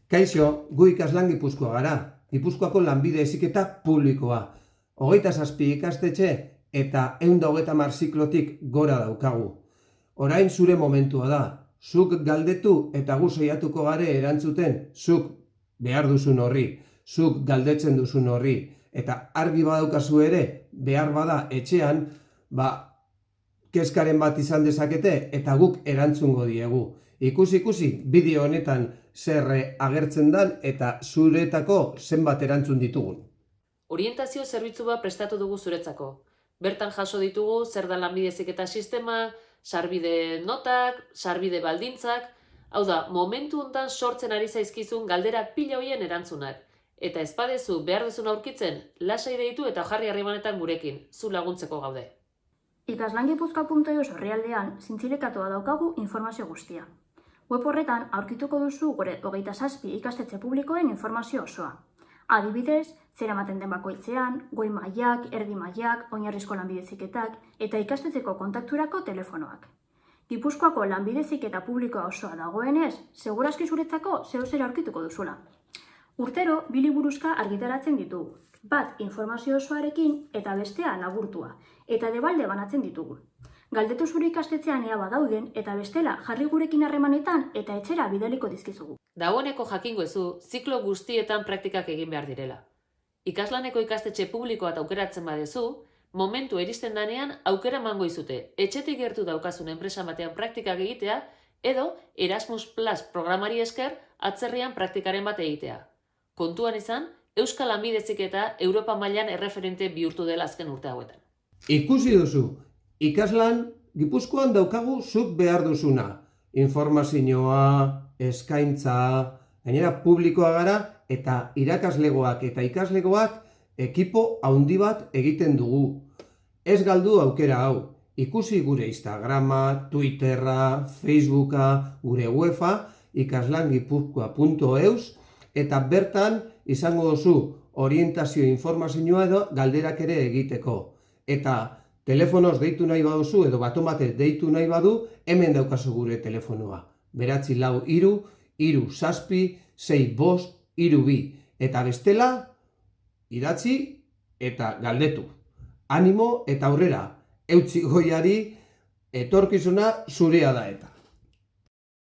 Kaixo, gu ikaslan Gipuzkoa gara. Gipuzkoako lanbide heziketa publikoa. 27 ikastetxe eta 130 ziklotik gora daukagu. Orain zure momentua da. Zuk galdetu eta gu saiatuko gare erantzuten zuk behar duzun horri, zuk galdetzen duzun horri. Eta argi badaukazu ere, behar bada etxean, kezkaren bat izan dezakete eta guk erantzungo diegu. Ikusi bideo honetan zer agertzen dan eta zuretako zenbat erantzun ditugun. Orientazio zerbitzu bat prestatu dugu zuretzako. Bertan jaso ditugu zer da lanbide heziketa sistema, sarbide notak, sarbide baldintzak, hau da, momentu hontan sortzen ari zaizkizun galdera pila hoien erantzunak. Eta ez badezu behar duzun aurkitzen, lasai deitu eta jarri harremanetan gurekin, zu laguntzeko gaude. Ikaslangipuzkoa.eus orrialdean zintzilikatoa daukagu informazio guztia. Web horretan aurkituko duzu gure 27 ikastetxe publikoen informazio osoa. Adibidez, zer ematen den bakoitzean, goi mailak, erdi mailak, oinarrizko lanbide heziketak eta ikastetxeko kontakturako telefonoak. Gipuzkoako lanbide heziketa publikoa osoa dagoenez, segurazki zuretzako zeozer aurkituko duzula. Urtero, bi liburuxka argitaratzen ditugu. Bat informazio osoarekin eta bestea laburtua, eta debalde banatzen ditugu. Galdetu zure ikastetxean ea badauden eta bestela jarri gurekin harremanetan eta etxera bidaliko dizkizugu. Dagoeneko jakingo ezu, ziklo guztietan praktikak egin behar direla. Ikaslaneko ikastetxe publikoa aukeratzen badezu, momentu eristen danean aukera emango izute, etxetik gertu daukazun enpresa batean praktikak egitea, edo Erasmus Plus programari esker atzerrian praktikaren bat egitea. Kontuan izan, Euskal Lanbide Heziketa Europa mailan erreferente bihurtu dela azken urte hauetan. Ikusi duzu, ikaslan Gipuzkoan daukagu zuk behar duzuna. Informazioa, eskaintza, gainera publikoa gara eta irakaslegoak eta ikaslegoak ekipo handi bat egiten dugu. Ez galdu aukera hau. Ikusi gure Instagrama, Twitterra, Facebooka, gure weba, ikaslangipuzkoa.eus eta bertan izango duzu orientazio informazioa edo galderak ere egiteko. Eta telefonoz deitu nahi baduzu edo batomate deitu nahi badu, hemen daukazu gure telefonoa. 943-6-6-5-3-2. Eta bestela, idatzi eta galdetu. Animo eta aurrera, eutsi goiari, etorkizuna zurea da eta.